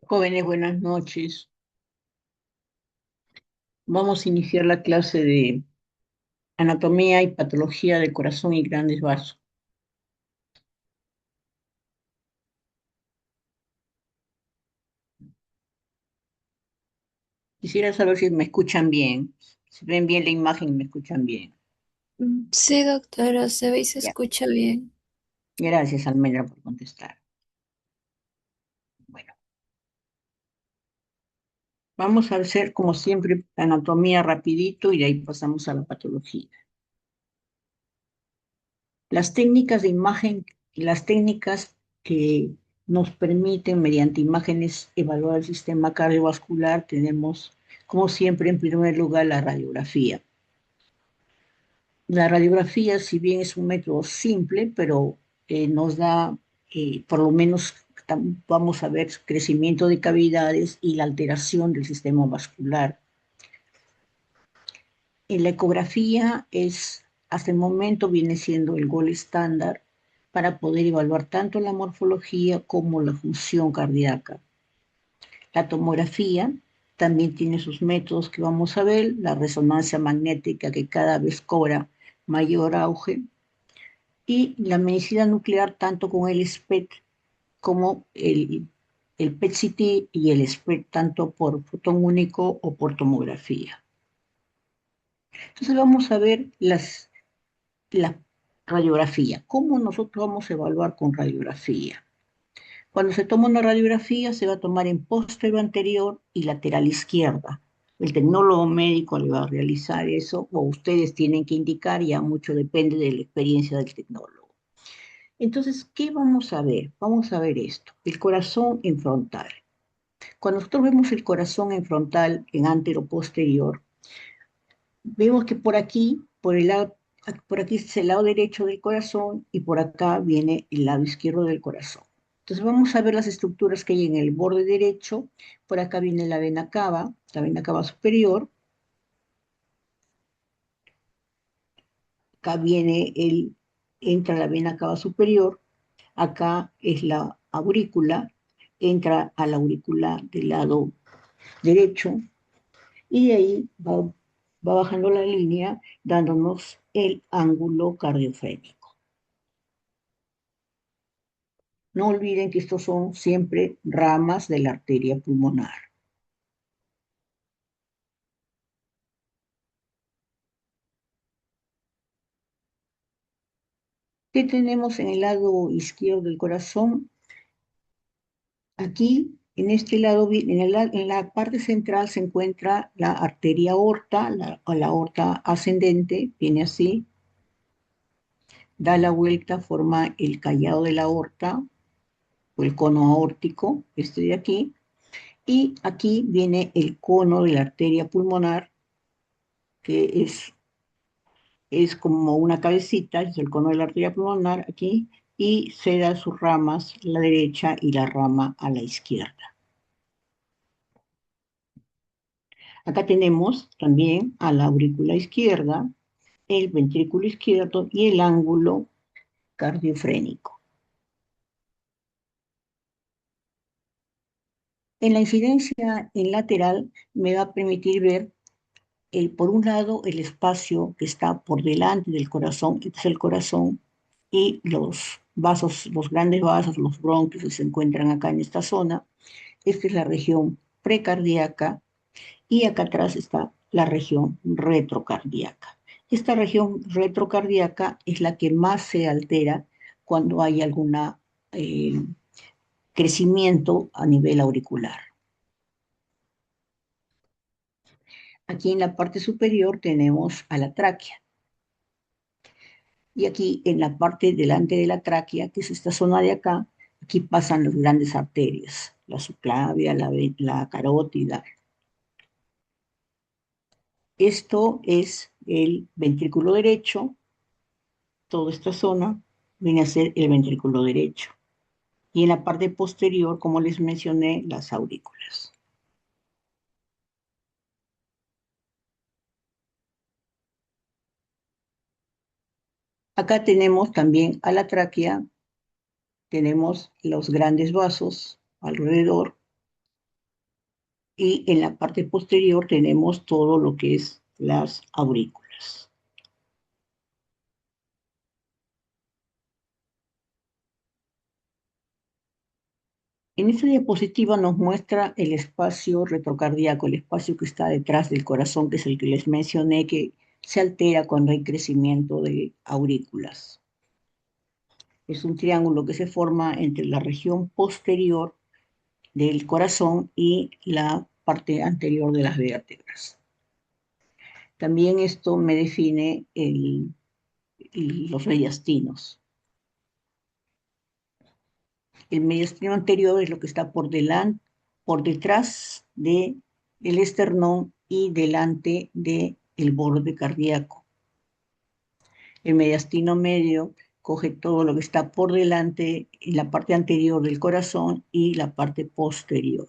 Jóvenes, buenas noches. Vamos a iniciar la clase de anatomía y patología del corazón y grandes vasos. Quisiera saber si me escuchan bien, si ven bien la imagen y me escuchan bien. Sí, doctora, se ve y se Ya, escucha bien. gracias, Almendra, por contestar. Bueno, vamos a hacer, como siempre, anatomía rapidito y de ahí pasamos a la patología. Las técnicas de imagen, las técnicas que nos permiten, mediante imágenes, evaluar el sistema cardiovascular, tenemos, como siempre, en primer lugar, la radiografía. La radiografía, si bien es un método simple, pero nos da, por lo menos, vamos a ver crecimiento de cavidades y la alteración del sistema vascular. En la ecografía es, hasta el momento, viene siendo el gol estándar para poder evaluar tanto la morfología como la función cardíaca. La tomografía también tiene sus métodos que vamos a ver, la resonancia magnética que cada vez cobra mayor auge y la medicina nuclear tanto con el SPECT como el PET-CT y el SPECT tanto por fotón único o por tomografía. Entonces vamos a ver la radiografía. ¿Cómo nosotros vamos a evaluar con radiografía? Cuando se toma una radiografía se va a tomar en posterior anterior y lateral izquierda. El tecnólogo médico le va a realizar eso o ustedes tienen que indicar, ya mucho depende de la experiencia del tecnólogo. Entonces, ¿qué vamos a ver? Vamos a ver esto, el corazón en frontal. Cuando nosotros vemos el corazón en frontal, en antero-posterior, vemos que por aquí, por aquí es el lado derecho del corazón y por acá viene el lado izquierdo del corazón. Entonces vamos a ver las estructuras que hay en el borde derecho. Por acá viene la vena cava superior. Acá entra la vena cava superior. Acá es la aurícula, entra a la aurícula del lado derecho y de ahí va bajando la línea dándonos el ángulo cardiofrénico. No olviden que estos son siempre ramas de la arteria pulmonar. ¿Qué tenemos en el lado izquierdo del corazón? Aquí, en este lado, en la parte central se encuentra la arteria aorta, la aorta ascendente, viene así, da la vuelta, forma el callado de la aorta o el cono aórtico, este de aquí, y aquí viene el cono de la arteria pulmonar, que es como una cabecita, es el cono de la arteria pulmonar aquí, y se da sus ramas, la derecha y la rama a la izquierda. Acá tenemos también a la aurícula izquierda, el ventrículo izquierdo y el ángulo cardiofrénico. En la incidencia en lateral me va a permitir ver, por un lado, el espacio que está por delante del corazón, este es el corazón, y los vasos, los grandes vasos, los bronquios que se encuentran acá en esta zona. Esta es la región precardíaca y acá atrás está la región retrocardíaca. Esta región retrocardíaca es la que más se altera cuando hay algún crecimiento a nivel auricular. Aquí en la parte superior tenemos a la tráquea. Y aquí en la parte delante de la tráquea, que es esta zona de acá, aquí pasan las grandes arterias, la subclavia, la carótida. Esto es el ventrículo derecho, toda esta zona viene a ser el ventrículo derecho. Y en la parte posterior, como les mencioné, las aurículas. Acá tenemos también a la tráquea, tenemos los grandes vasos alrededor, y en la parte posterior tenemos todo lo que es las aurículas. En esta diapositiva nos muestra el espacio retrocardíaco, el espacio que está detrás del corazón, que es el que les mencioné, que se altera cuando hay crecimiento de aurículas. Es un triángulo que se forma entre la región posterior del corazón y la parte anterior de las vértebras. También esto me define los mediastinos. El mediastino anterior es lo que está por delante, por detrás del esternón y delante del borde cardíaco. El mediastino medio coge todo lo que está por delante en la parte anterior del corazón y la parte posterior.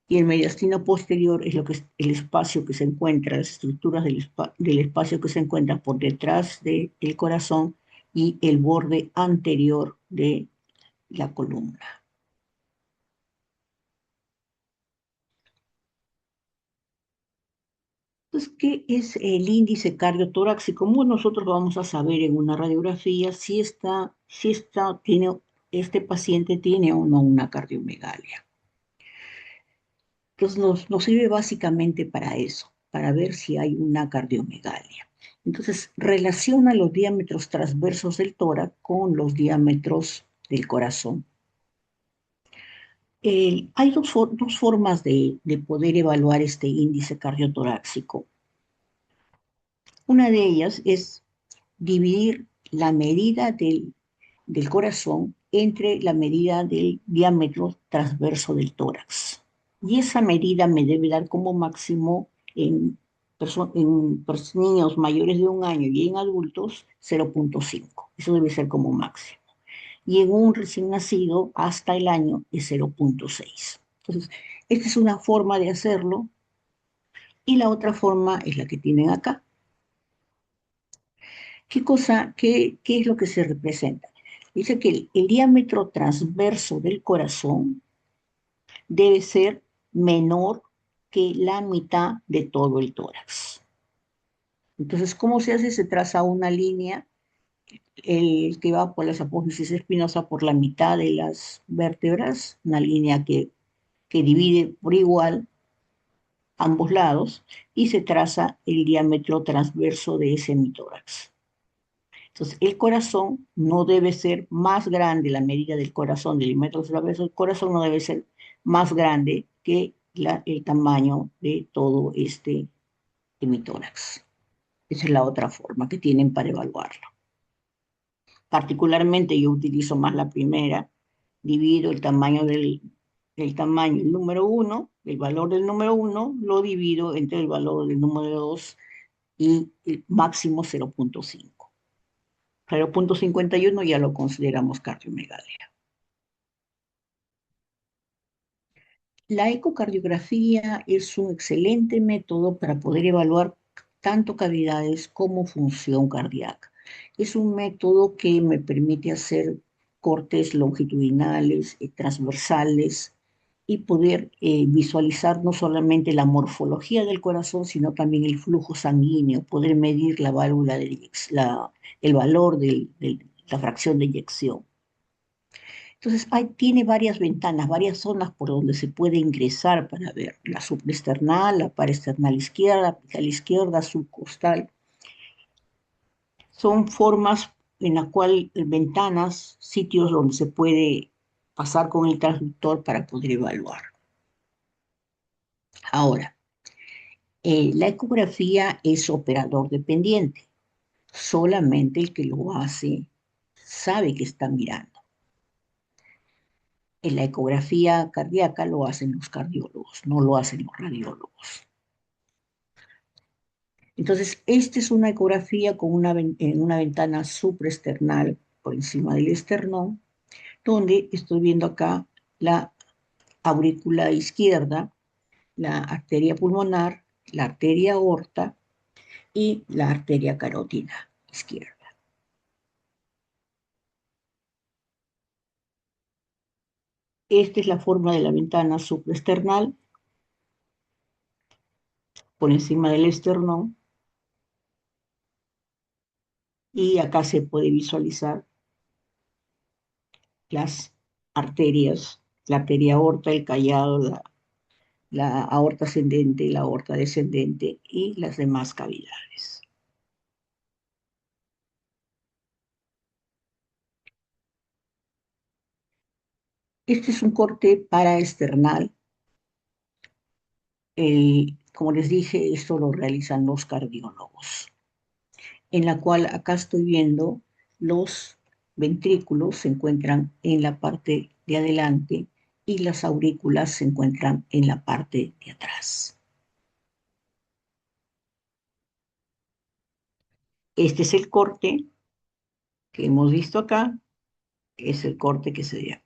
Y el mediastino posterior es lo que es el espacio que se encuentra, las estructuras del espacio que se encuentra por detrás del corazón y el borde anterior de la columna. Entonces, ¿qué es el índice cardiotorácico? Como nosotros vamos a saber en una radiografía este paciente tiene o no una cardiomegalia. Entonces, nos sirve básicamente para eso, para ver si hay una cardiomegalia. Entonces, relaciona los diámetros transversos del tórax con los diámetros del corazón. Hay dos formas de poder evaluar este índice cardiotorácico. Una de ellas es dividir la medida del corazón entre la medida del diámetro transverso del tórax. Y esa medida me debe dar como máximo en niños mayores de 1 año y en adultos 0,5. Eso debe ser como máximo. Y en un recién nacido hasta el año es 0,6. Entonces, esta es una forma de hacerlo y la otra forma es la que tienen acá. ¿Qué es lo que se representa? Dice que el diámetro transverso del corazón debe ser menor que la mitad de todo el tórax. Entonces, ¿cómo se hace? Se traza una línea, el que va por la apófisis espinosa por la mitad de las vértebras, una línea que divide por igual ambos lados, y se traza el diámetro transverso de ese hemitórax. Entonces, el corazón no debe ser más grande, la medida del corazón, del diámetro transverso del corazón no debe ser más grande que el tamaño de todo este hemitórax. Esa es la otra forma que tienen para evaluarlo. Particularmente yo utilizo más la primera, divido el tamaño el número 1, el valor del número 1, lo divido entre el valor del número 2 y el máximo 0,5. 0,51 ya lo consideramos cardiomegalia. La ecocardiografía es un excelente método para poder evaluar tanto cavidades como función cardíaca. Es un método que me permite hacer cortes longitudinales, transversales y poder visualizar no solamente la morfología del corazón, sino también el flujo sanguíneo, poder medir la válvula el valor de la fracción de eyección. Entonces, tiene varias ventanas, varias zonas por donde se puede ingresar para ver la supraesternal, la paraesternal izquierda, apical izquierda, subcostal. Son formas en las cuales ventanas, sitios donde se puede pasar con el transductor para poder evaluar. Ahora, la ecografía es operador dependiente. Solamente el que lo hace sabe que está mirando. En la ecografía cardíaca lo hacen los cardiólogos, no lo hacen los radiólogos. Entonces, esta es una ecografía con una ventana supraesternal por encima del esternón, donde estoy viendo acá la aurícula izquierda, la arteria pulmonar, la arteria aorta y la arteria carótida izquierda. Esta es la forma de la ventana supraesternal por encima del esternón y acá se puede visualizar las arterias, la arteria aorta, el callado, la aorta ascendente, la aorta descendente y las demás cavidades. Este es un corte paraesternal. Como les dije, esto lo realizan los cardiólogos, en la cual acá estoy viendo los ventrículos se encuentran en la parte de adelante y las aurículas se encuentran en la parte de atrás. Este es el corte que hemos visto acá, es el corte que se ve acá.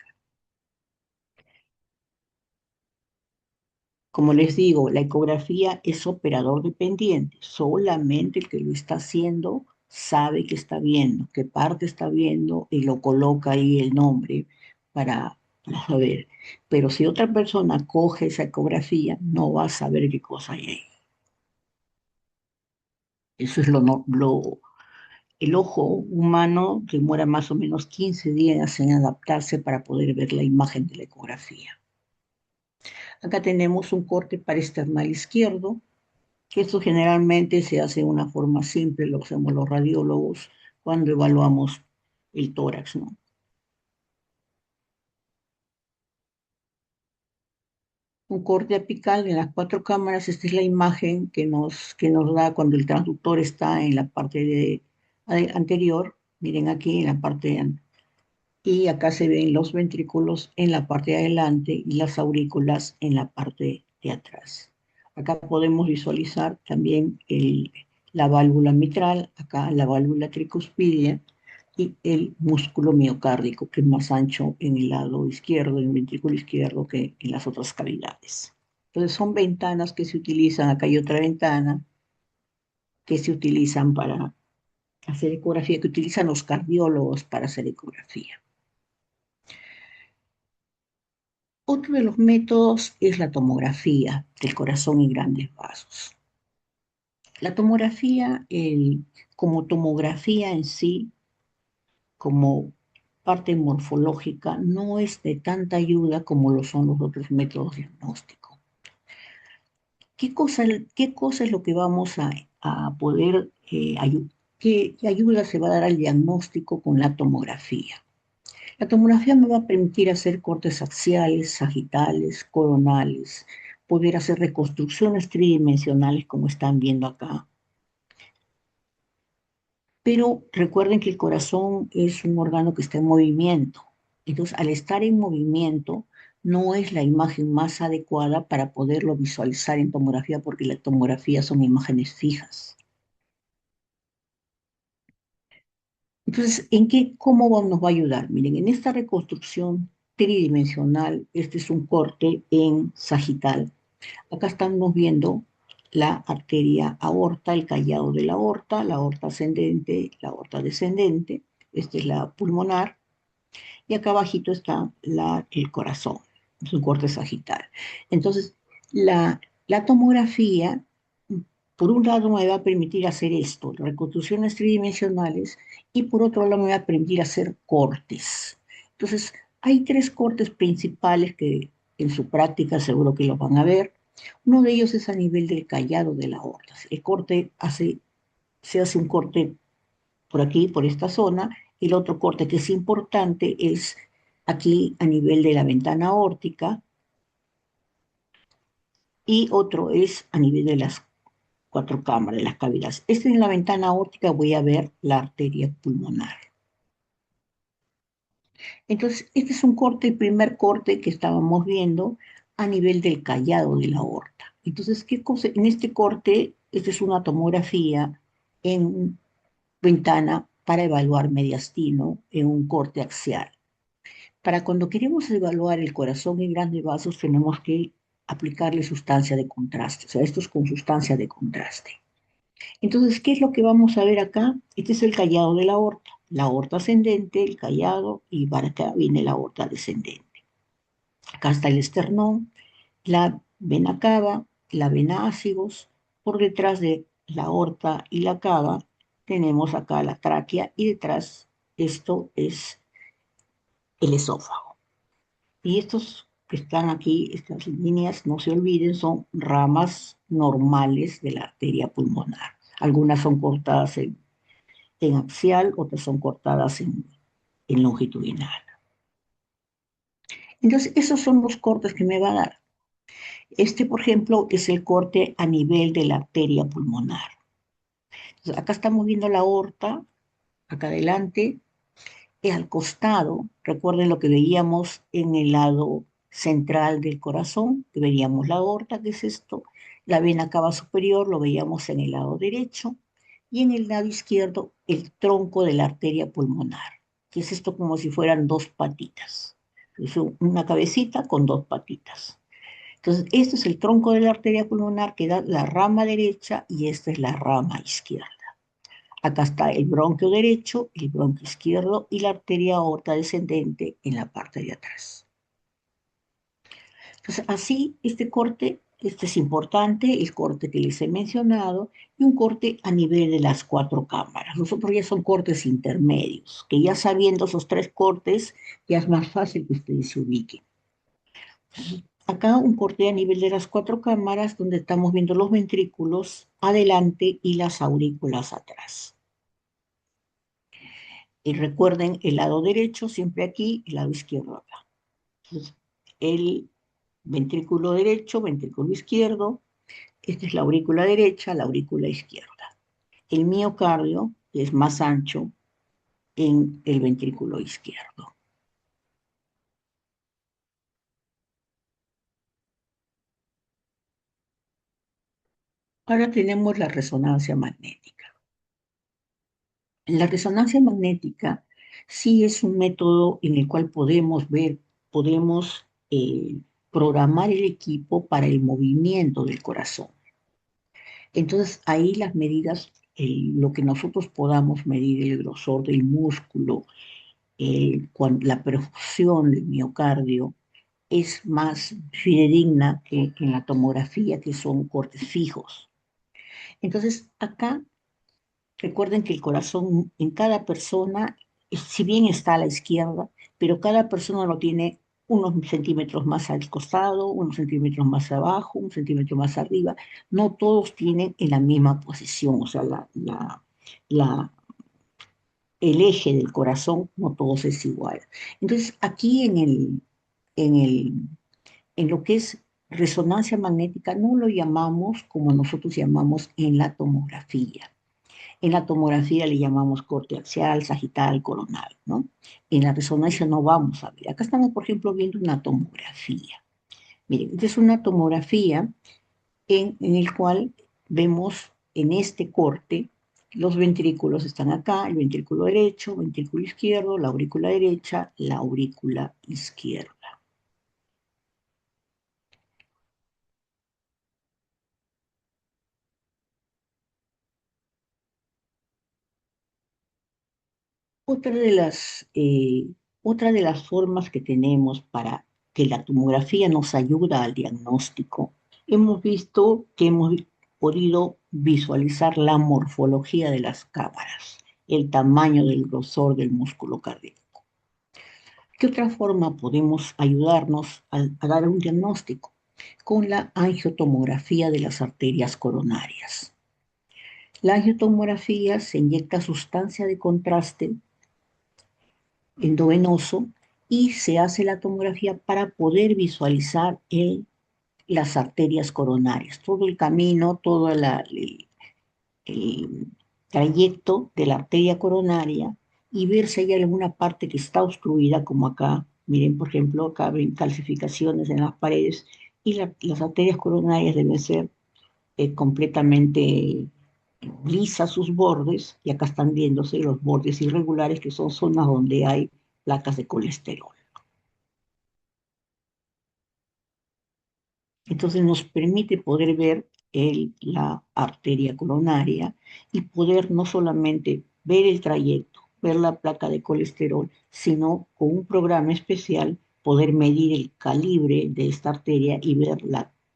Como les digo, la ecografía es operador dependiente. Solamente el que lo está haciendo sabe que está viendo, qué parte está viendo y lo coloca ahí el nombre para saber. Pero si otra persona coge esa ecografía, no va a saber qué cosa hay ahí. Eso es el ojo humano demora más o menos 15 días en adaptarse para poder ver la imagen de la ecografía. Acá tenemos un corte paraesternal izquierdo, que esto generalmente se hace de una forma simple, lo hacemos los radiólogos cuando evaluamos el tórax, ¿no? Un corte apical en las cuatro cámaras, esta es la imagen que nos da cuando el transductor está en la parte anterior, miren aquí en la parte y acá se ven los ventrículos en la parte de adelante y las aurículas en la parte de atrás. Acá podemos visualizar también la válvula mitral, acá la válvula tricuspidia y el músculo miocárdico, que es más ancho en el lado izquierdo, en el ventrículo izquierdo, que en las otras cavidades. Entonces son ventanas que se utilizan, acá hay otra ventana que se utilizan para hacer ecografía, que utilizan los cardiólogos para hacer ecografía. Otro de los métodos es la tomografía del corazón y grandes vasos. La tomografía, como tomografía en sí, como parte morfológica, no es de tanta ayuda como lo son los otros métodos diagnósticos. ¿Qué cosa es lo que vamos a poder, qué ayuda se va a dar al diagnóstico con la tomografía? La tomografía me va a permitir hacer cortes axiales, sagitales, coronales, poder hacer reconstrucciones tridimensionales como están viendo acá. Pero recuerden que el corazón es un órgano que está en movimiento. Entonces, al estar en movimiento, no es la imagen más adecuada para poderlo visualizar en tomografía, porque la tomografía son imágenes fijas. Entonces, ¿cómo nos va a ayudar? Miren, en esta reconstrucción tridimensional, este es un corte en sagital. Acá estamos viendo la arteria aorta, el callado de la aorta ascendente, la aorta descendente. Esta es la pulmonar. Y acá abajito está el corazón. Es un corte sagital. Entonces, la tomografía, por un lado, me va a permitir hacer esto, reconstrucciones tridimensionales, y por otro lado, me va a permitir hacer cortes. Entonces, hay tres cortes principales que en su práctica seguro que los van a ver. Uno de ellos es a nivel del callado de la aorta. Se hace un corte por aquí, por esta zona. El otro corte que es importante es aquí a nivel de la ventana aórtica y otro es a nivel de las cuatro cámaras, de las cavidades. En la ventana aórtica voy a ver la arteria pulmonar. Entonces, este es un corte, el primer corte que estábamos viendo a nivel del callado de la aorta. Entonces, ¿qué cosa? En este corte, esta es una tomografía en ventana para evaluar mediastino en un corte axial. Para cuando queremos evaluar el corazón en grandes vasos, tenemos que aplicarle sustancia de contraste. O sea, esto es con sustancia de contraste. Entonces, ¿qué es lo que vamos a ver acá? Este es el callado de la aorta ascendente, el callado, y para acá viene la aorta descendente. Acá está el esternón, la vena cava, la vena ácigos, por detrás de la aorta y la cava tenemos acá la tráquea y detrás esto es el esófago. Y estos que están aquí, estas líneas, no se olviden, son ramas normales de la arteria pulmonar. Algunas son cortadas en axial, otras son cortadas en longitudinal. Entonces, esos son los cortes que me va a dar. Este, por ejemplo, es el corte a nivel de la arteria pulmonar. Entonces, acá estamos viendo la aorta, acá adelante, y al costado, recuerden lo que veíamos en el lado central del corazón, que veíamos la aorta, que es esto, la vena cava superior, lo veíamos en el lado derecho, y en el lado izquierdo, el tronco de la arteria pulmonar, que es esto como si fueran dos patitas. Es una cabecita con dos patitas. Entonces, este es el tronco de la arteria pulmonar que da la rama derecha y esta es la rama izquierda. Acá está el bronquio derecho, el bronquio izquierdo y la arteria aorta descendente en la parte de atrás. Entonces, así, este corte, este es importante, el corte que les he mencionado, y un corte a nivel de las cuatro cámaras. Nosotros ya son cortes intermedios, que ya sabiendo esos tres cortes, ya es más fácil que ustedes se ubiquen. Acá un corte a nivel de las cuatro cámaras, donde estamos viendo los ventrículos adelante y las aurículas atrás. Y recuerden el lado derecho siempre aquí, el lado izquierdo acá. Entonces, el ventrículo derecho, ventrículo izquierdo, esta es la aurícula derecha, la aurícula izquierda. El miocardio es más ancho en el ventrículo izquierdo. Ahora tenemos la resonancia magnética. La resonancia magnética sí es un método en el cual podemos ver, podemos programar el equipo para el movimiento del corazón. Entonces ahí las medidas, lo que nosotros podamos medir, el grosor del músculo, la perfusión del miocardio, es más fidedigna que en la tomografía, que son cortes fijos. Entonces acá recuerden que el corazón en cada persona, si bien está a la izquierda, pero cada persona lo tiene unos centímetros más al costado, unos centímetros más abajo, un centímetro más arriba. No todos tienen en la misma posición, o sea, la, el eje del corazón, no todos es igual. Entonces, aquí en, el, en lo que es resonancia magnética, no lo llamamos como nosotros llamamos en la tomografía. En la tomografía le llamamos corte axial, sagital, coronal, ¿no? En la resonancia no vamos a ver. Acá estamos, por ejemplo, viendo una tomografía. Miren, esta es una tomografía en el cual vemos en este corte los ventrículos están acá, el ventrículo derecho, ventrículo izquierdo, la aurícula derecha, la aurícula izquierda. Otra de otra de las formas que tenemos para que la tomografía nos ayuda al diagnóstico, hemos visto que hemos podido visualizar la morfología de las cámaras, el tamaño del grosor del músculo cardíaco. ¿Qué otra forma podemos ayudarnos a dar un diagnóstico? Con la angiotomografía de las arterias coronarias. La angiotomografía se inyecta sustancia de contraste endovenoso y se hace la tomografía para poder visualizar las arterias coronarias, todo el camino, todo el trayecto de la arteria coronaria y ver si hay alguna parte que está obstruida, como acá. Miren, por ejemplo, acá ven calcificaciones en las paredes y las arterias coronarias deben ser completamente lisas sus bordes, y acá están viéndose los bordes irregulares, que son zonas donde hay placas de colesterol. Entonces nos permite poder ver la arteria coronaria y poder no solamente ver el trayecto, ver la placa de colesterol, sino con un programa especial poder medir el calibre de esta arteria y ver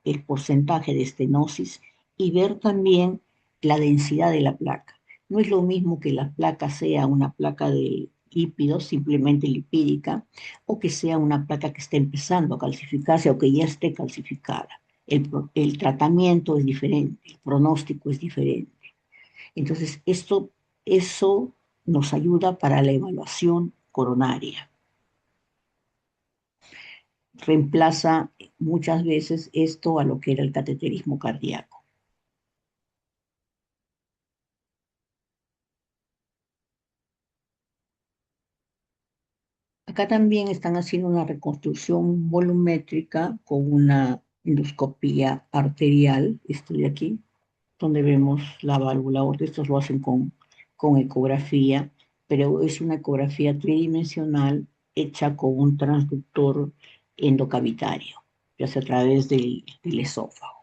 el porcentaje de estenosis y ver también la densidad de la placa. No es lo mismo que la placa sea una placa de lípidos, simplemente lipídica, o que sea una placa que esté empezando a calcificarse o que ya esté calcificada. El tratamiento es diferente, el pronóstico es diferente. Entonces, eso nos ayuda para la evaluación coronaria. Reemplaza muchas veces esto a lo que era el cateterismo cardíaco. Acá también están haciendo una reconstrucción volumétrica con una endoscopía arterial, estoy aquí, donde vemos la válvula aorta. Estos lo hacen con ecografía, pero es una ecografía tridimensional hecha con un transductor endocavitario, ya sea a través del esófago.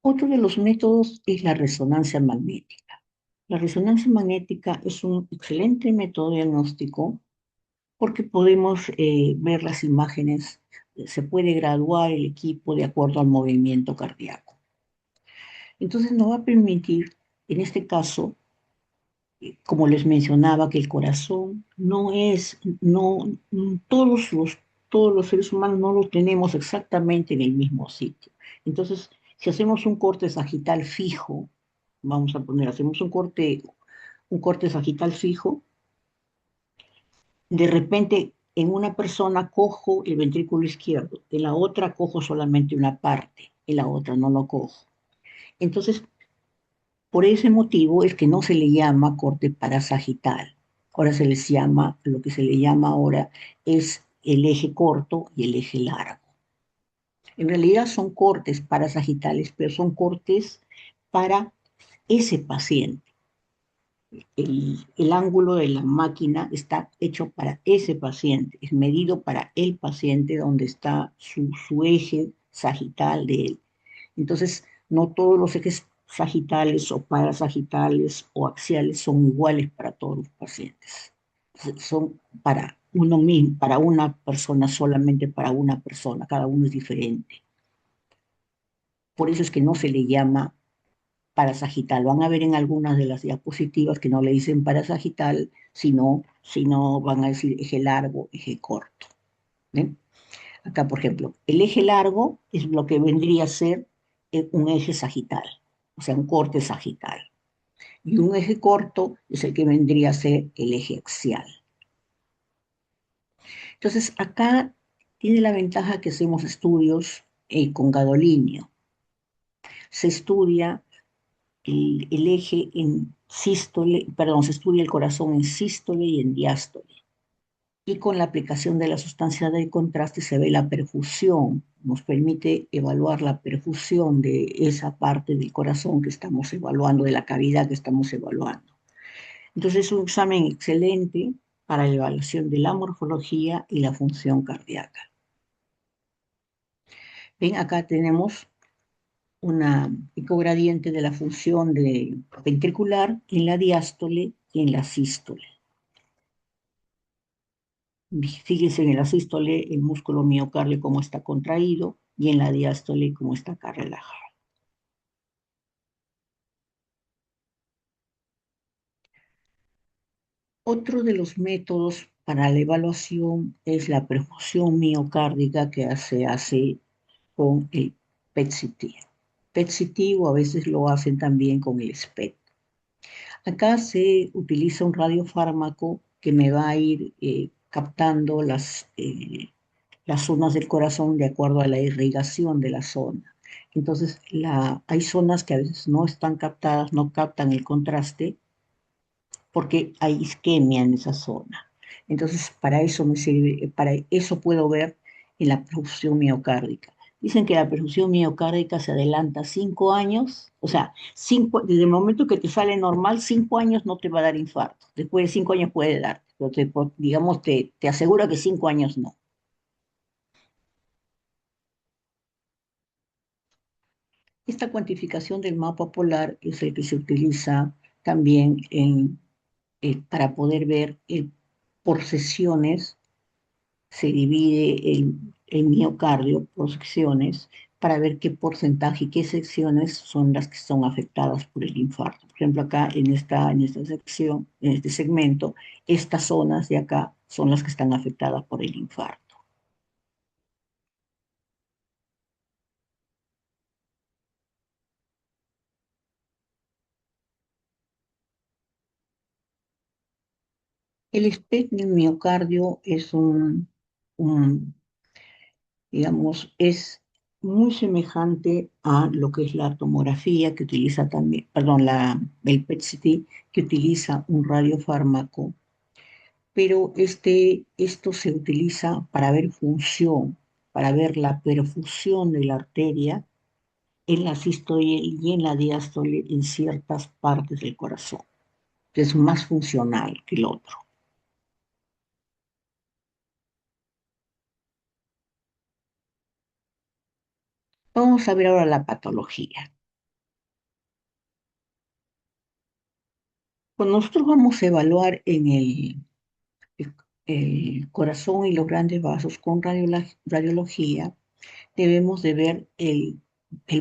Otro de los métodos es la resonancia magnética. La resonancia magnética es un excelente método diagnóstico porque podemos ver las imágenes, se puede graduar el equipo de acuerdo al movimiento cardíaco. Entonces nos va a permitir, en este caso, como les mencionaba, que el corazón no es, no, todos los seres humanos no lo tenemos exactamente en el mismo sitio. Entonces, si hacemos un corte sagital fijo, vamos a poner, hacemos un corte sagital fijo, de repente en una persona cojo el ventrículo izquierdo, en la otra cojo solamente una parte, en la otra no lo cojo. Entonces, por ese motivo es que no se le llama corte parasagital. Ahora se les llama, lo que se le llama ahora es el eje corto y el eje largo. En realidad son cortes parasagitales, pero son cortes para ese paciente. El ángulo de la máquina está hecho para ese paciente, es medido para el paciente donde está su eje sagital de él. Entonces, no todos los ejes sagitales o parasagitales o axiales son iguales para todos los pacientes. Son para uno mismo, para una persona, solamente para una persona, cada uno es diferente. Por eso es que no se le llama parasagital. Van a ver en algunas de las diapositivas que no le dicen parasagital, sino van a decir eje largo, eje corto. ¿Ven? Acá, por ejemplo, el eje largo es lo que vendría a ser un eje sagital, o sea, un corte sagital. Y un eje corto es el que vendría a ser el eje axial. Entonces, acá tiene la ventaja que hacemos estudios con gadolinio. Se estudia el eje en sístole, perdón, se estudia el corazón en sístole y en diástole. Y con la aplicación de la sustancia de contraste se ve la perfusión, nos permite evaluar la perfusión de esa parte del corazón que estamos evaluando, de la cavidad que estamos evaluando. Entonces es un examen excelente para la evaluación de la morfología y la función cardíaca. Ven, acá tenemos una ecogradiente de la función ventricular en la diástole y en la sístole. Fíjense en la sístole el músculo miocardio cómo está contraído y en la diástole cómo está acá relajado. Otro de los métodos para la evaluación es la perfusión miocárdica que se hace con el PET-CT. PET-CT o a veces lo hacen también con el SPECT. Acá se utiliza un radiofármaco que me va a ir captando las zonas del corazón de acuerdo a la irrigación de la zona. Entonces, hay zonas que a veces no están captadas, no captan el contraste porque hay isquemia en esa zona. Entonces, para eso me sirve, para eso puedo ver en la perfusión miocárdica. Dicen que la perfusión miocárdica se adelanta 5 años, o sea, desde el momento que te sale normal, 5 años no te va a dar infarto. Después de 5 años puede dar, pero digamos, te asegura que 5 años no. Esta cuantificación del mapa polar es el que se utiliza también para poder ver por sesiones, se divide el miocardio por secciones para ver qué porcentaje y qué secciones son las que son afectadas por el infarto. Por ejemplo, acá en esta sección, en este segmento, estas zonas de acá son las que están afectadas por el infarto. El SPECT del miocardio es digamos, es muy semejante a lo que es la tomografía que utiliza también, perdón, el PET-CT que utiliza un radiofármaco, pero esto se utiliza para ver función, para ver la perfusión de la arteria en la sístole y en la diástole en ciertas partes del corazón. Es más funcional que el otro. Vamos a ver ahora la patología. Cuando nosotros vamos a evaluar en el corazón y los grandes vasos con radiología, debemos de ver el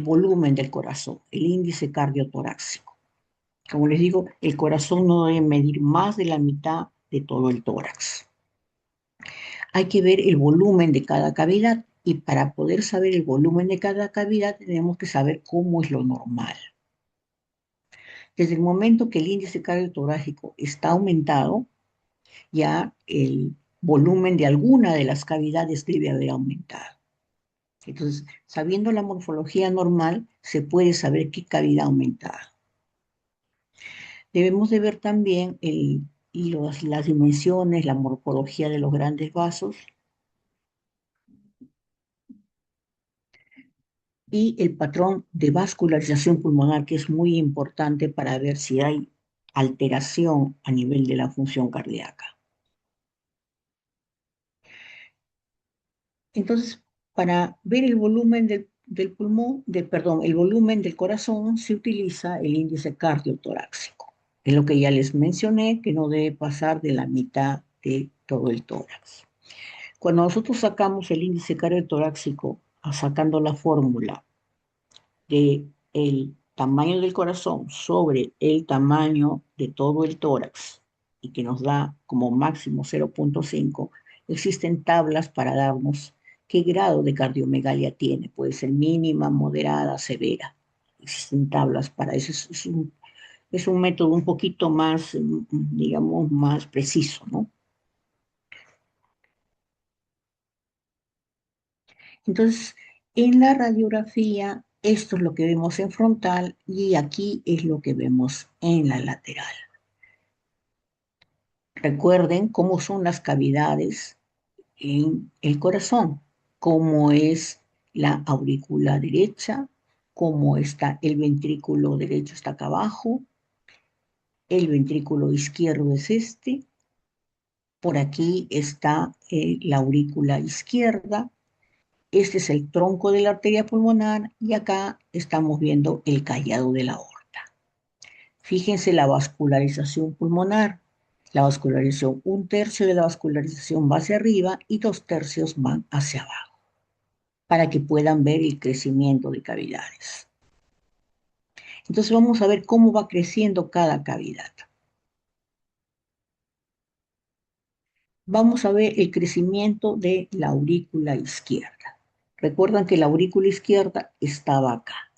volumen del corazón, el índice cardiotorácico. Como les digo, el corazón no debe medir más de la mitad de todo el tórax. Hay que ver el volumen de cada cavidad y para poder saber el volumen de cada cavidad tenemos que saber cómo es lo normal. Desde el momento que el índice cardiotorácico está aumentado, ya el volumen de alguna de las cavidades debe haber aumentado. Entonces, sabiendo la morfología normal, se puede saber qué cavidad ha aumentado. Debemos de ver también las dimensiones, la morfología de los grandes vasos y el patrón de vascularización pulmonar, que es muy importante para ver si hay alteración a nivel de la función cardíaca. Entonces, para ver el volumen del pulmón, perdón, el volumen del corazón, se utiliza el índice cardiotorácico. Es lo que ya les mencioné, que no debe pasar de la mitad de todo el tórax. Cuando nosotros sacamos el índice cardiotorácico, sacando la fórmula de el tamaño del corazón sobre el tamaño de todo el tórax y que nos da como máximo 0,5, existen tablas para darnos qué grado de cardiomegalia tiene. Puede ser mínima, moderada, severa. Existen tablas para eso. Es un método un poquito más, digamos, más preciso, ¿no? Entonces, en la radiografía, esto es lo que vemos en frontal y aquí es lo que vemos en la lateral. Recuerden cómo son las cavidades en el corazón, cómo es la aurícula derecha, cómo está el ventrículo derecho está acá abajo, el ventrículo izquierdo es este, por aquí está la aurícula izquierda. Este es el tronco de la arteria pulmonar y acá estamos viendo el callado de la aorta. Fíjense la vascularización pulmonar. La vascularización, un tercio de la vascularización va hacia arriba y 2/3 van hacia abajo, para que puedan ver el crecimiento de cavidades. Entonces vamos a ver cómo va creciendo cada cavidad. Vamos a ver el crecimiento de la aurícula izquierda. Recuerdan que la aurícula izquierda estaba acá.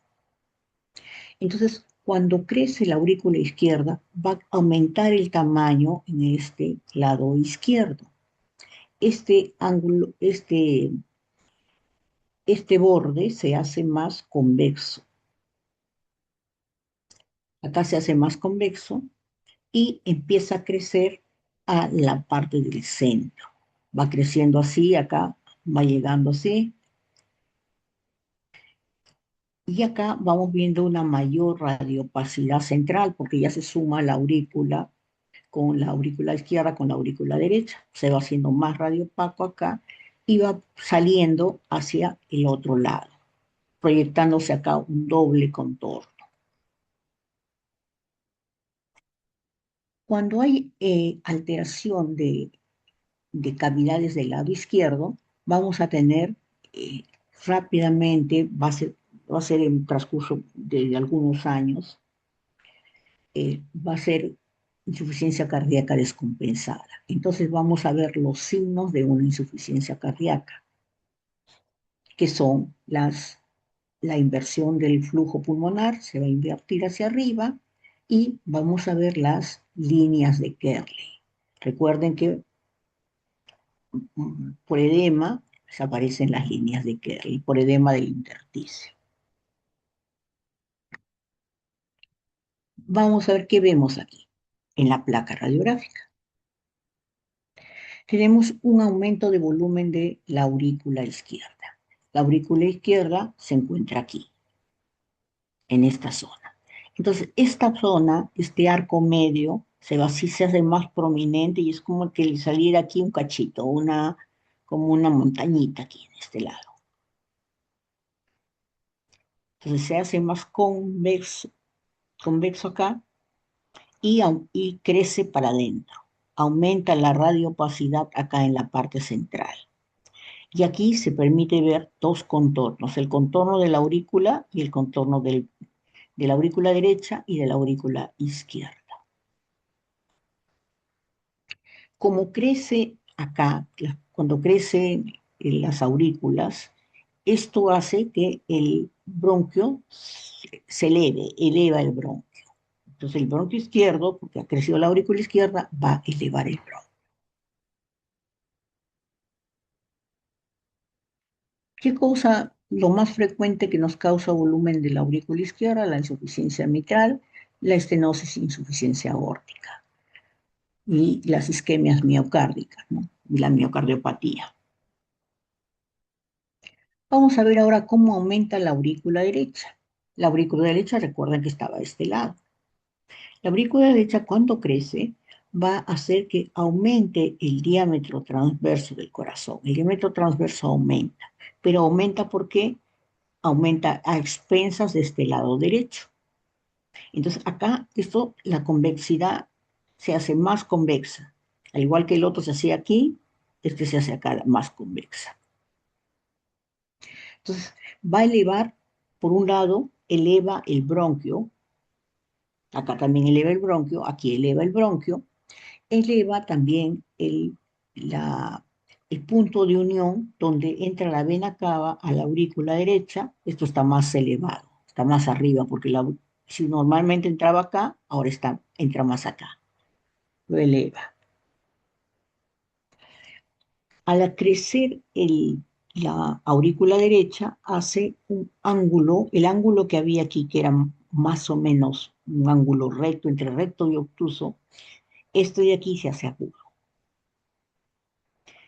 Entonces, cuando crece la aurícula izquierda, va a aumentar el tamaño en este lado izquierdo. Este ángulo, este borde se hace más convexo. Acá se hace más convexo y empieza a crecer a la parte del centro. Va creciendo así, acá va llegando así. Y acá vamos viendo una mayor radiopacidad central porque ya se suma la aurícula con la aurícula izquierda con la aurícula derecha. Se va haciendo más radiopaco acá y va saliendo hacia el otro lado. proyectándose acá un doble contorno. Cuando hay alteración de cavidades del lado izquierdo, vamos a tener rápidamente, va a ser en transcurso de algunos años, va a ser insuficiencia cardíaca descompensada. Entonces vamos a ver los signos de una insuficiencia cardíaca, que son la inversión del flujo pulmonar, se va a invertir hacia arriba, y vamos a ver las líneas de Kerley. Recuerden que por edema se aparecen las líneas de Kerley, por edema del intersticio. Vamos a ver qué vemos aquí en la placa radiográfica. Tenemos un aumento de volumen de la aurícula izquierda. La aurícula izquierda se encuentra aquí, en esta zona. Entonces, esta zona, este arco medio, así se hace más prominente y es como que le saliera aquí un cachito, como una montañita aquí en este lado. Entonces se hace más convexo acá y crece para adentro. Aumenta la radioopacidad acá en la parte central. Y aquí se permite ver dos contornos, el contorno de la aurícula y el contorno de la aurícula derecha y de la aurícula izquierda. Como crece acá, cuando crecen las aurículas, esto hace que el bronquio se eleva el bronquio. Entonces el bronquio izquierdo, porque ha crecido la aurícula izquierda, va a elevar el bronquio. ¿Qué cosa lo más frecuente que nos causa volumen de la aurícula izquierda? La insuficiencia mitral, la estenosis e insuficiencia aórtica y las isquemias miocárdicas, ¿no? Y la miocardiopatía. Vamos a ver ahora cómo aumenta la aurícula derecha. La aurícula derecha, recuerden que estaba de este lado. La aurícula derecha, cuando crece, va a hacer que aumente el diámetro transverso del corazón. El diámetro transverso aumenta, pero aumenta porque aumenta a expensas de este lado derecho. Entonces acá la convexidad se hace más convexa. Al igual que el otro se hacía aquí, este se hace acá más convexa. Entonces va a elevar, por un lado, eleva el bronquio, acá también eleva el bronquio, aquí eleva el bronquio, eleva también el punto de unión donde entra la vena cava a la aurícula derecha. Esto está más elevado, está más arriba, porque si normalmente entraba acá, ahora entra más acá, lo eleva. Al crecer la aurícula derecha, hace un ángulo, el ángulo que había aquí, que era más o menos un ángulo recto, entre recto y obtuso, esto de aquí se hace agudo.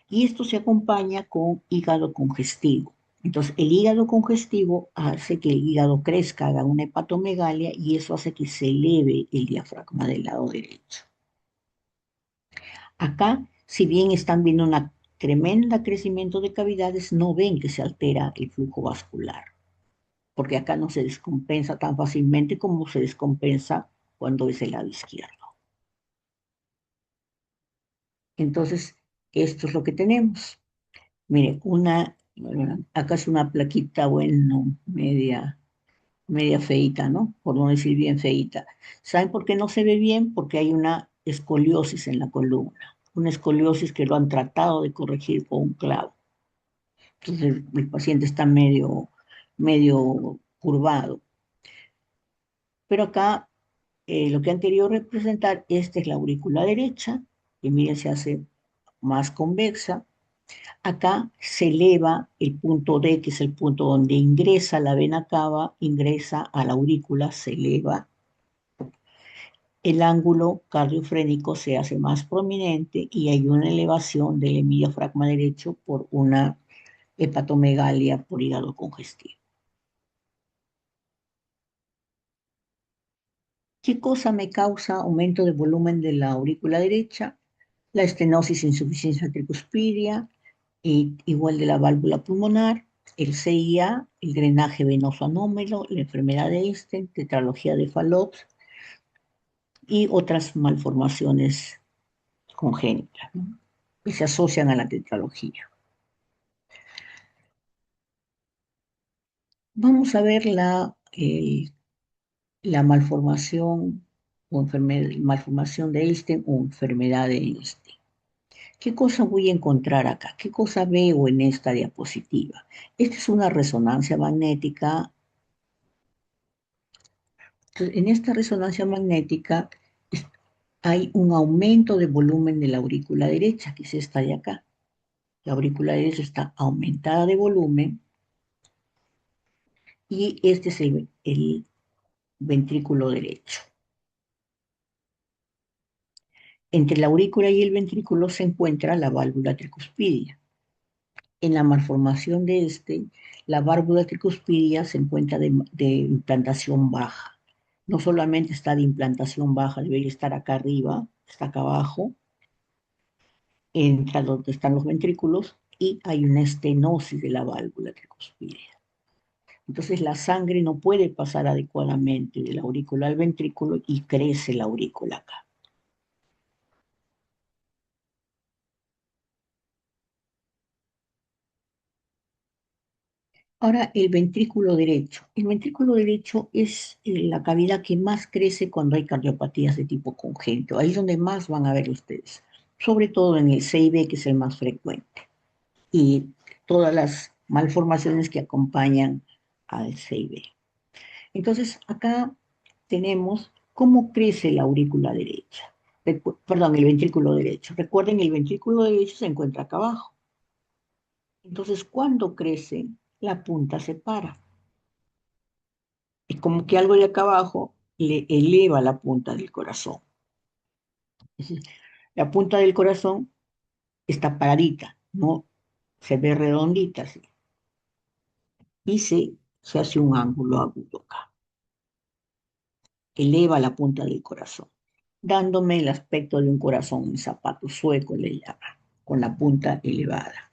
Y esto se acompaña con hígado congestivo. Entonces, el hígado congestivo hace que el hígado crezca, haga una hepatomegalia, y eso hace que se eleve el diafragma del lado derecho. Acá, si bien están viendo un tremendo crecimiento de cavidades, no ven que se altera el flujo vascular, porque acá no se descompensa tan fácilmente como se descompensa cuando es el lado izquierdo. Entonces, esto es lo que tenemos. Mire, acá es una plaquita, bueno, media feita, ¿no? Por no decir bien feita. ¿Saben por qué no se ve bien? Porque hay una escoliosis en la columna. Una escoliosis que lo han tratado de corregir con un clavo. Entonces el paciente está medio curvado. Pero acá lo que han querido representar, esta es la aurícula derecha, que miren se hace más convexa. Acá se eleva el punto D, que es el punto donde ingresa la vena cava, ingresa a la aurícula, se eleva. El ángulo cardiofrénico se hace más prominente y hay una elevación del hemidiafragma derecho por una hepatomegalia por hígado congestivo. ¿Qué cosa me causa aumento de volumen de la aurícula derecha? La estenosis e insuficiencia tricuspidia, igual de la válvula pulmonar, el CIA, el drenaje venoso anómalo, la enfermedad de Einstein, tetralogía de Fallot y otras malformaciones congénitas, ¿no? Que se asocian a la tetralogía. Vamos a ver la malformación o malformación de Einstein o enfermedad de Einstein. ¿Qué cosa voy a encontrar acá? ¿Qué cosa veo en esta diapositiva? Esta es una resonancia magnética. Entonces, en esta resonancia magnética hay un aumento de volumen de la aurícula derecha, que es esta de acá. La aurícula derecha está aumentada de volumen y este es el ventrículo derecho. Entre la aurícula y el ventrículo se encuentra la válvula tricuspidia. En la malformación de la válvula tricuspidia se encuentra de implantación baja. No solamente está de implantación baja, debería estar acá arriba, está acá abajo, entra donde están los ventrículos y hay una estenosis de la válvula tricuspidia. Entonces la sangre no puede pasar adecuadamente de la aurícula al ventrículo y crece la aurícula acá. Ahora, el ventrículo derecho. El ventrículo derecho es la cavidad que más crece cuando hay cardiopatías de tipo congénito. Ahí es donde más van a ver ustedes, sobre todo en el CIB, que es el más frecuente, y todas las malformaciones que acompañan al CIB. Entonces, acá tenemos cómo crece la aurícula derecha. Perdón, el ventrículo derecho. Recuerden, el ventrículo derecho se encuentra acá abajo. Entonces, cuando crece, la punta se para. Es como que algo de acá abajo le eleva la punta del corazón. Es decir, la punta del corazón está paradita, no se ve redondita así. Y se hace un ángulo agudo acá. Eleva la punta del corazón, dándome el aspecto de un corazón en zapato sueco, le llaman, con la punta elevada.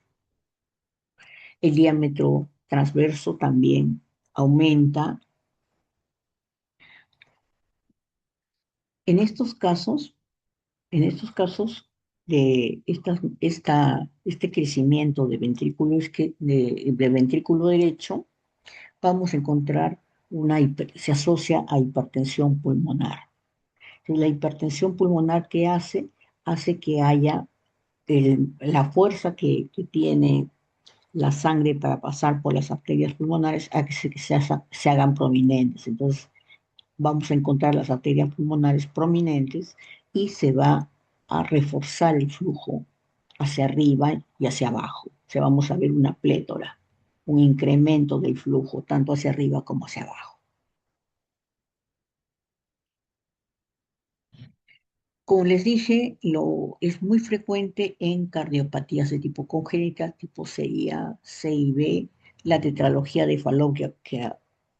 El diámetro transverso también aumenta. En estos casos, de este crecimiento de de ventrículo derecho, vamos a encontrar se asocia a hipertensión pulmonar. Entonces, la hipertensión pulmonar que hace que haya la fuerza que tiene la sangre para pasar por las arterias pulmonares a que se hagan prominentes. Entonces, vamos a encontrar las arterias pulmonares prominentes y se va a reforzar el flujo hacia arriba y hacia abajo. O sea, vamos a ver una plétora, un incremento del flujo tanto hacia arriba como hacia abajo. Como les dije, es muy frecuente en cardiopatías de tipo congénita, tipo CIA, CIB, la tetralogía de Fallot que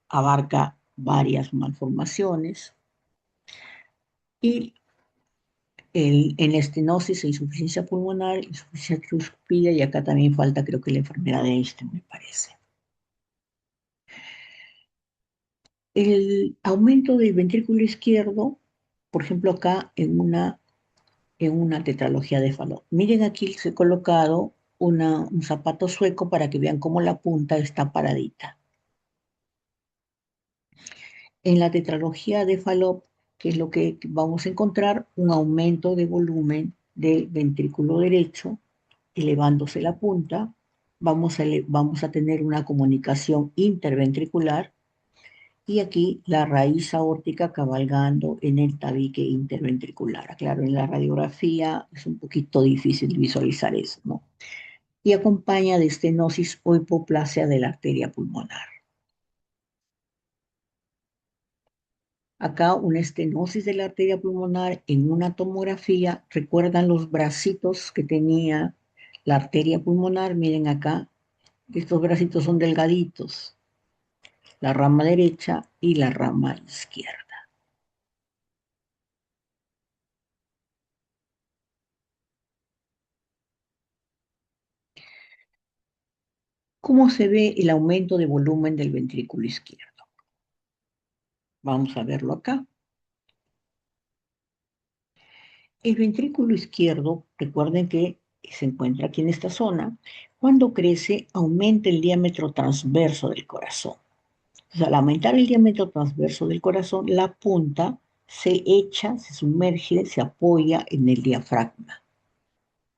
abarca varias malformaciones, y en la estenosis e insuficiencia pulmonar, insuficiencia respiratoria, y acá también falta creo que la enfermedad de Einstein, me parece. El aumento del ventrículo izquierdo, por ejemplo acá en una tetralogía de Fallot. Miren aquí se ha colocado un zapato sueco para que vean cómo la punta está paradita. En la tetralogía de Fallot, que es lo que vamos a encontrar, un aumento de volumen del ventrículo derecho, elevándose la punta, vamos a tener una comunicación interventricular y aquí la raíz aórtica cabalgando en el tabique interventricular. Claro, en la radiografía es un poquito difícil visualizar eso, ¿no? Y acompaña de estenosis o hipoplasia de la arteria pulmonar. Acá una estenosis de la arteria pulmonar en una tomografía. ¿Recuerdan los bracitos que tenía la arteria pulmonar? Miren acá, estos bracitos son delgaditos, la rama derecha y la rama izquierda. ¿Cómo se ve el aumento de volumen del ventrículo izquierdo? Vamos a verlo acá. El ventrículo izquierdo, recuerden que se encuentra aquí en esta zona, cuando crece aumenta el diámetro transverso del corazón. Entonces, al aumentar el diámetro transverso del corazón, la punta se echa, se sumerge, se apoya en el diafragma.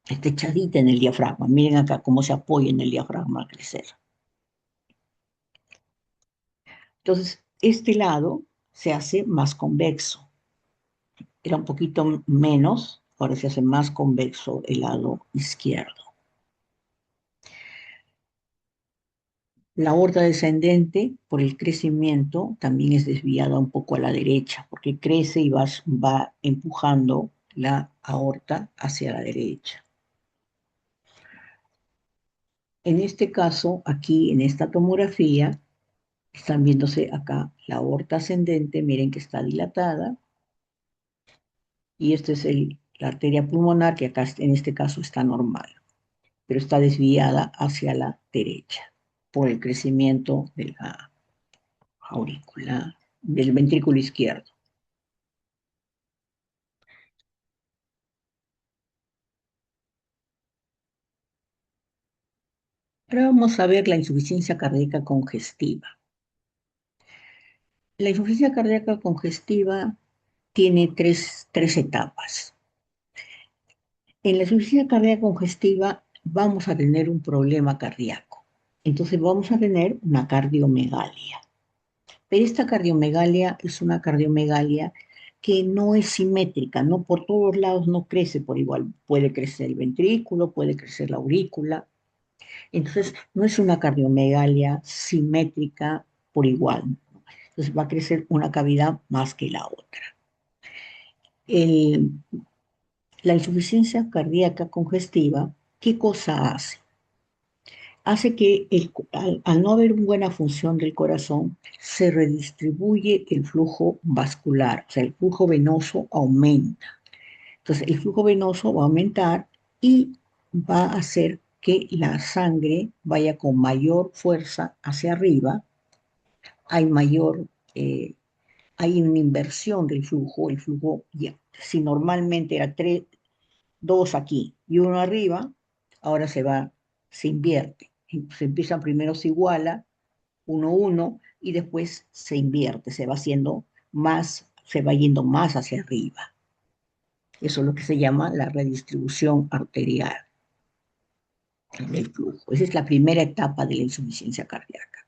Está echadita en el diafragma. Miren acá cómo se apoya en el diafragma al crecer. Entonces, este lado se hace más convexo. Era un poquito menos, ahora se hace más convexo el lado izquierdo. La aorta descendente, por el crecimiento, también es desviada un poco a la derecha, porque crece y va empujando la aorta hacia la derecha. En este caso, aquí en esta tomografía, están viéndose acá la aorta ascendente, miren que está dilatada, y esta es la arteria pulmonar, que acá en este caso está normal, pero está desviada hacia la derecha por el crecimiento de la aurícula, del ventrículo izquierdo. Ahora vamos a ver la insuficiencia cardíaca congestiva. La insuficiencia cardíaca congestiva tiene tres etapas. En la insuficiencia cardíaca congestiva vamos a tener un problema cardíaco. Entonces vamos a tener una cardiomegalia. Pero esta cardiomegalia es una cardiomegalia que no es simétrica, no por todos lados no crece por igual. Puede crecer el ventrículo, puede crecer la aurícula. Entonces no es una cardiomegalia simétrica por igual. Entonces va a crecer una cavidad más que la otra. El, la insuficiencia cardíaca congestiva, ¿qué cosa hace? Hace que al no haber una buena función del corazón, se redistribuye el flujo vascular, o sea, el flujo venoso aumenta. Entonces, el flujo venoso va a aumentar y va a hacer que la sangre vaya con mayor fuerza hacia arriba, hay mayor, eh, hay una inversión del flujo, el flujo, ya, si normalmente era dos aquí y uno arriba, ahora se invierte. Se empieza primero se iguala, uno, uno, y después se invierte, se va haciendo más, se va yendo más hacia arriba. Eso es lo que se llama la redistribución arterial del flujo. Esa es la primera etapa de la insuficiencia cardíaca.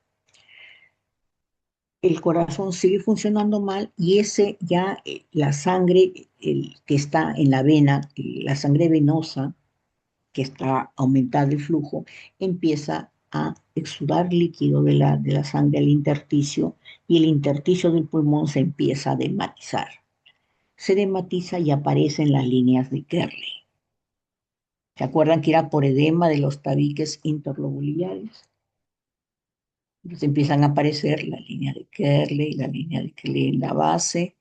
El corazón sigue funcionando mal y ese ya la sangre que está en la vena, la sangre venosa, que está aumentado el flujo, empieza a exudar líquido de la sangre al intersticio y el intersticio del pulmón se empieza a dematizar. Se dematiza y aparecen las líneas de Kerley. ¿Se acuerdan que era por edema de los tabiques interlobulares? Entonces empiezan a aparecer la línea de Kerley en la base,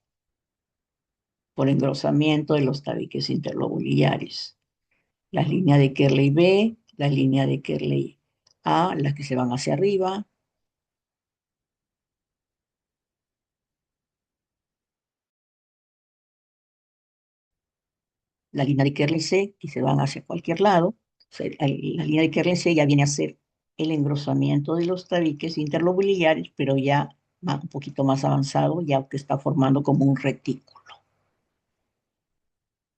por engrosamiento de los tabiques interlobulares. Las líneas de Kerley B, las líneas de Kerley A, las que se van hacia arriba, la línea de Kerley C, que se van hacia cualquier lado. O sea, la línea de Kerley C ya viene a ser el engrosamiento de los tabiques interlobulares, pero ya un poquito más avanzado, ya que está formando como un retículo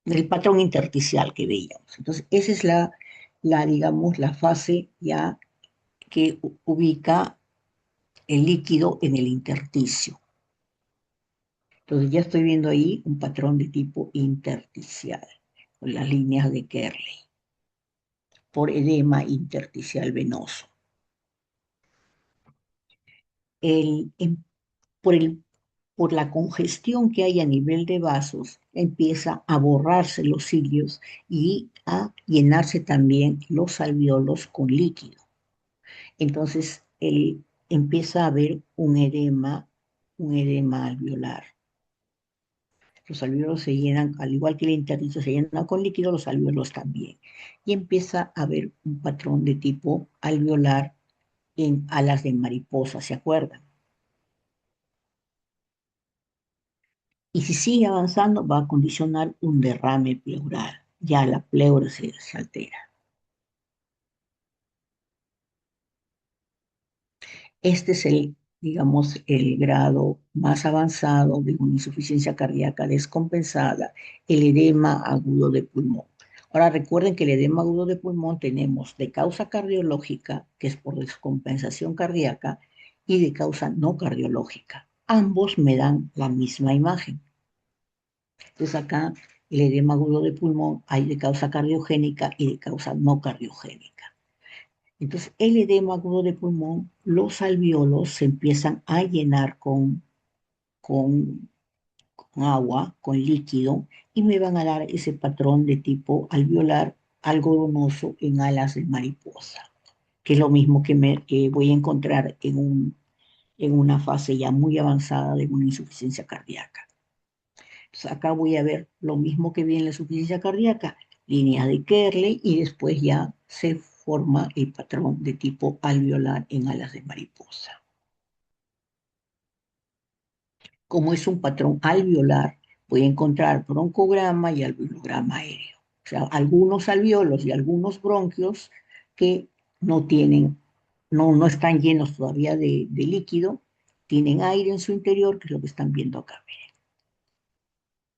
del patrón intersticial que veíamos. Entonces, esa es digamos, la fase ya que ubica el líquido en el intersticio. Entonces ya estoy viendo ahí un patrón de tipo intersticial, con las líneas de Kerley, por edema intersticial venoso. El, en- por, el, por la congestión que hay a nivel de vasos, empieza a borrarse los cilios y a llenarse también los alveolos con líquido. Entonces empieza a haber un edema alveolar. Los alvéolos se llenan, al igual que el intersticio se llena con líquido, los alvéolos también. Y empieza a haber un patrón de tipo alveolar en alas de mariposa, ¿se acuerdan? Y si sigue avanzando, va a condicionar un derrame pleural. Ya la pleura se altera. Este es el, digamos, el grado más avanzado de una insuficiencia cardíaca descompensada, el edema agudo de pulmón. Ahora recuerden que el edema agudo de pulmón tenemos de causa cardiológica, que es por descompensación cardíaca, y de causa no cardiológica. Ambos me dan la misma imagen. Entonces acá el edema agudo de pulmón hay de causa cardiogénica y de causa no cardiogénica. Entonces el edema agudo de pulmón, los alvéolos se empiezan a llenar con, con agua, con líquido, y me van a dar ese patrón de tipo alveolar algodonoso en alas de mariposa, que es lo mismo que voy a encontrar en una fase ya muy avanzada de una insuficiencia cardíaca. Entonces, acá voy a ver lo mismo que vi en la insuficiencia cardíaca, línea de Kerley, y después ya se forma el patrón de tipo alveolar en alas de mariposa. Como es un patrón alveolar, voy a encontrar broncograma y alveolograma aéreo. O sea, algunos alveolos y algunos bronquios que no tienen, no están llenos todavía de líquido, tienen aire en su interior, que es lo que están viendo acá.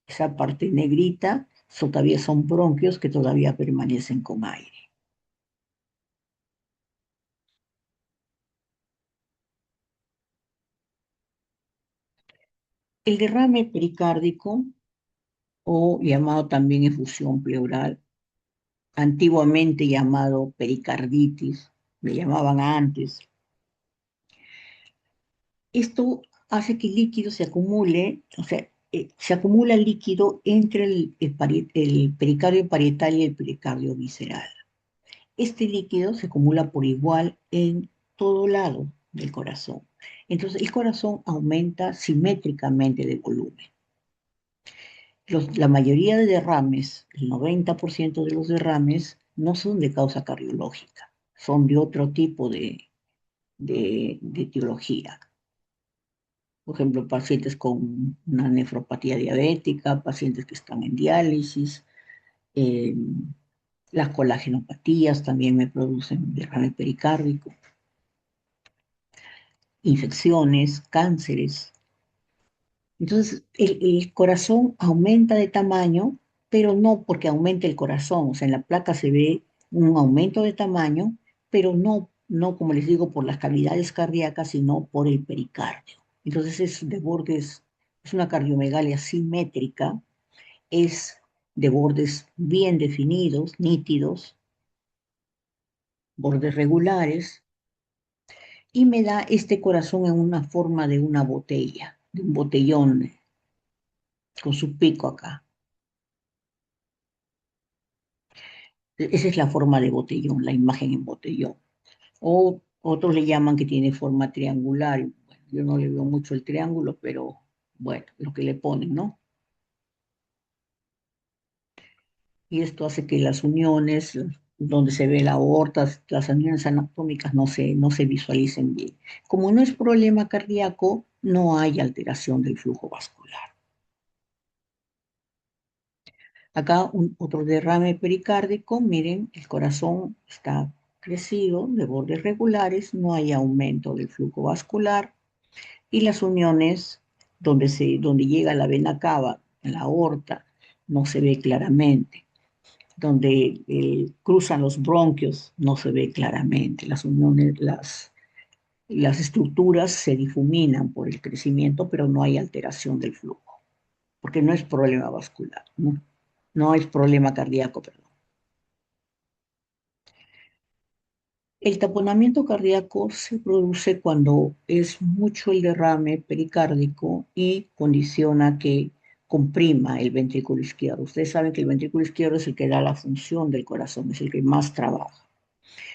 Esa parte negrita todavía son bronquios que todavía permanecen con aire. El derrame pericárdico, o llamado también efusión pleural, antiguamente llamado pericarditis, le llamaban antes. Esto hace que el líquido se acumule, o sea, se acumula el líquido entre el pericardio parietal y el pericardio visceral. Este líquido se acumula por igual en todo lado del corazón. Entonces, el corazón aumenta simétricamente de volumen. La mayoría de derrames, el 90% de los derrames, no son de causa cardiológica, son de otro tipo de etiología. Por ejemplo, pacientes con una nefropatía diabética, pacientes que están en diálisis, eh, las colagenopatías también me producen derrame pericárdico, infecciones, cánceres. Entonces, el corazón aumenta de tamaño, pero no porque aumente el corazón. O sea, en la placa se ve un aumento de tamaño, pero no como les digo, por las cavidades cardíacas, sino por el pericardio. Entonces, es de bordes, es una cardiomegalia simétrica, es de bordes bien definidos, nítidos, bordes regulares, y me da este corazón en una forma de una botella, de un botellón, con su pico acá. Esa es la forma de botellón, la imagen en botellón. O otros le llaman que tiene forma triangular. Bueno, yo no le veo mucho el triángulo, pero bueno, lo que le ponen, ¿no? Y esto hace que las uniones, donde se ve la aorta, las uniones anatómicas no se visualicen bien. Como no es problema cardíaco, no hay alteración del flujo vascular. Acá otro derrame pericárdico, miren, el corazón está crecido de bordes regulares, no hay aumento del flujo vascular y las uniones donde llega la vena cava, en la aorta, no se ve claramente. Donde cruzan los bronquios no se ve claramente. Las uniones, las estructuras se difuminan por el crecimiento, pero no hay alteración del flujo, porque no es problema vascular, no es problema cardíaco, perdón. El taponamiento cardíaco se produce cuando es mucho el derrame pericárdico y condiciona que comprima el ventrículo izquierdo. Ustedes saben que el ventrículo izquierdo es el que da la función del corazón, es el que más trabaja.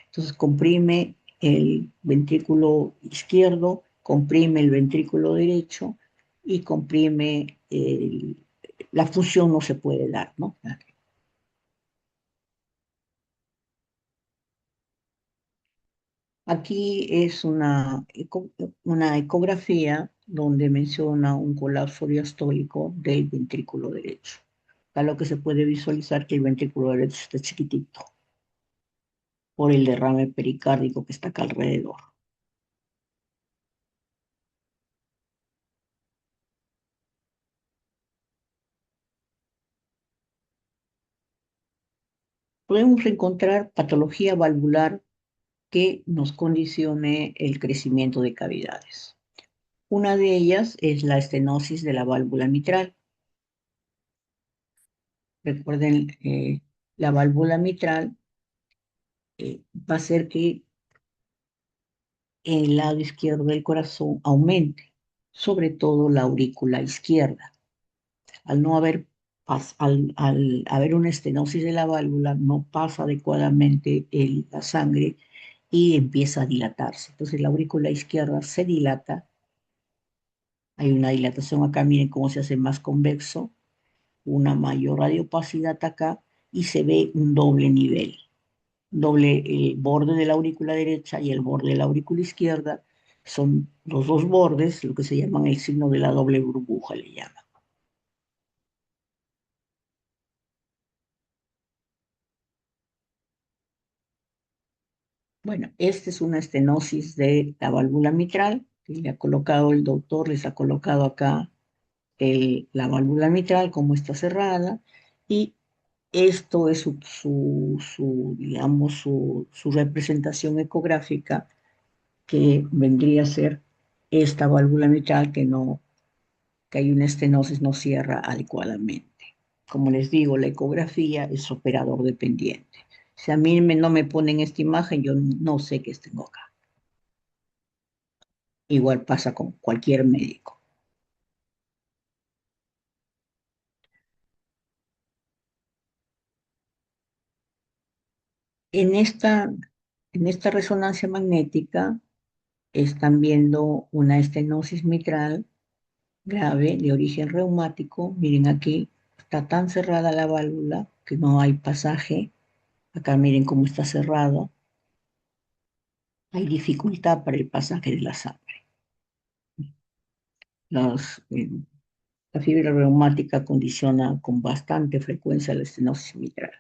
Entonces comprime el ventrículo izquierdo, comprime el ventrículo derecho y comprime la función no se puede dar, ¿no? Aquí es una ecografía donde menciona un colapso diastólico del ventrículo derecho. Acá lo que se puede visualizar que el ventrículo derecho está chiquitito por el derrame pericárdico que está acá alrededor. Podemos encontrar patología valvular que nos condicione el crecimiento de cavidades. Una de ellas es la estenosis de la válvula mitral. Recuerden, la válvula mitral va a hacer que el lado izquierdo del corazón aumente, sobre todo la aurícula izquierda. Al no haber, al haber una estenosis de la válvula, no pasa adecuadamente la sangre y empieza a dilatarse. Entonces la aurícula izquierda se dilata, hay una dilatación acá, miren cómo se hace más convexo, una mayor radiopacidad acá y se ve un doble nivel, doble el borde de la aurícula derecha y el borde de la aurícula izquierda, son los dos bordes, lo que se llaman el signo de la doble burbuja, le llaman. Bueno, esta es una estenosis de la válvula mitral, que le ha colocado el doctor, les ha colocado acá la válvula mitral, como está cerrada, y esto es digamos, su representación ecográfica, que vendría a ser esta válvula mitral que hay una estenosis, no cierra adecuadamente. Como les digo, la ecografía es operador dependiente. Si a mí no me ponen esta imagen, yo no sé qué tengo acá. Igual pasa con cualquier médico. En esta, en esta resonancia magnética están viendo una estenosis mitral grave de origen reumático. Miren aquí, está tan cerrada la válvula que no hay pasaje. Acá miren cómo está cerrado. Hay dificultad para el pasaje de la sangre. Las, eh, la fibra reumática condiciona con bastante frecuencia la estenosis mitral.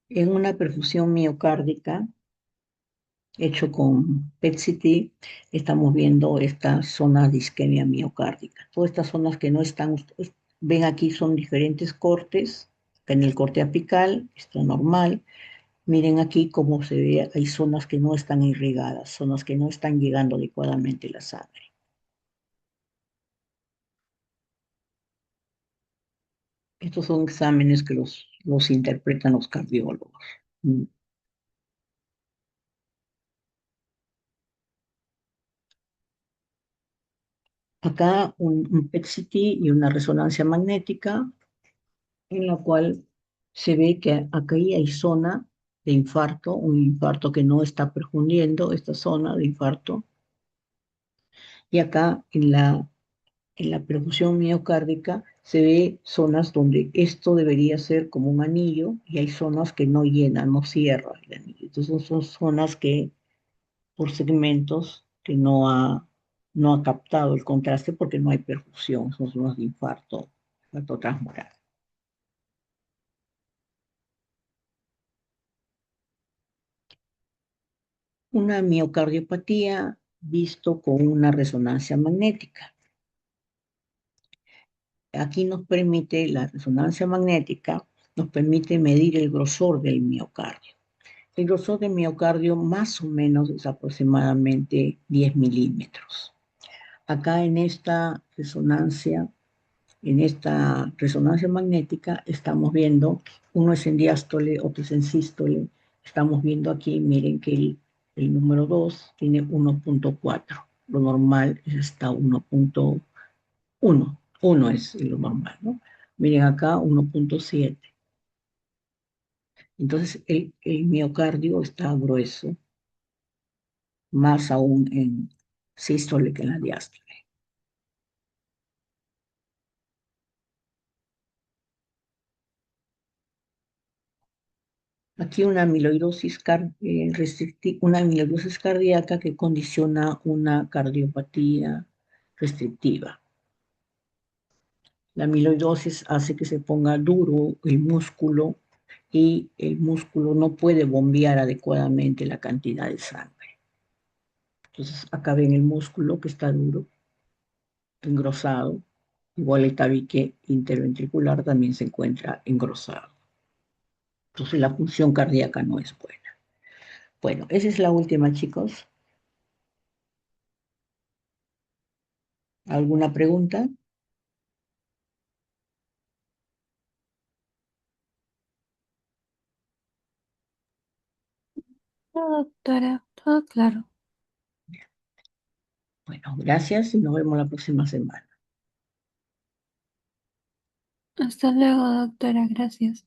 En una perfusión miocárdica, hecho con PET-CT, estamos viendo esta zona de isquemia miocárdica. Todas estas zonas que no están, ustedes ven aquí, son diferentes cortes. En el corte apical está normal. Miren aquí cómo se ve, hay zonas que no están irrigadas, zonas que no están llegando adecuadamente la sangre. Estos son exámenes que los interpretan los cardiólogos. Mm. Acá un PET-CT y una resonancia magnética en la cual se ve que acá hay zona de infarto, un infarto que no está perfundiendo, esta zona de infarto, y acá en la perfusión miocárdica se ve zonas donde esto debería ser como un anillo y hay zonas que no llenan, no cierran el anillo. Entonces son zonas que por segmentos que no ha captado el contraste porque no hay perfusión, son zonas de infarto transmural. Una miocardiopatía visto con una resonancia magnética. Aquí nos permite, la resonancia magnética nos permite medir el grosor del miocardio. El grosor del miocardio más o menos es aproximadamente 10 milímetros. Acá en esta resonancia magnética estamos viendo, uno es en diástole, otro es en sístole. Estamos viendo aquí, miren que el número 2 tiene 1.4. Lo normal es hasta 1.1. 1 es lo normal, ¿no? Miren acá 1.7. Entonces el miocardio está grueso, más aún en sístole que en la diástole. Aquí una amiloidosis, una amiloidosis cardíaca que condiciona una cardiopatía restrictiva. La amiloidosis hace que se ponga duro el músculo y el músculo no puede bombear adecuadamente la cantidad de sangre. Entonces, acá ven el músculo que está duro, engrosado, igual el tabique interventricular también se encuentra engrosado. Entonces, la función cardíaca no es buena. Bueno, esa es la última, chicos. ¿Alguna pregunta? No, doctora, todo claro. Bueno, gracias y nos vemos la próxima semana. Hasta luego, doctora, gracias.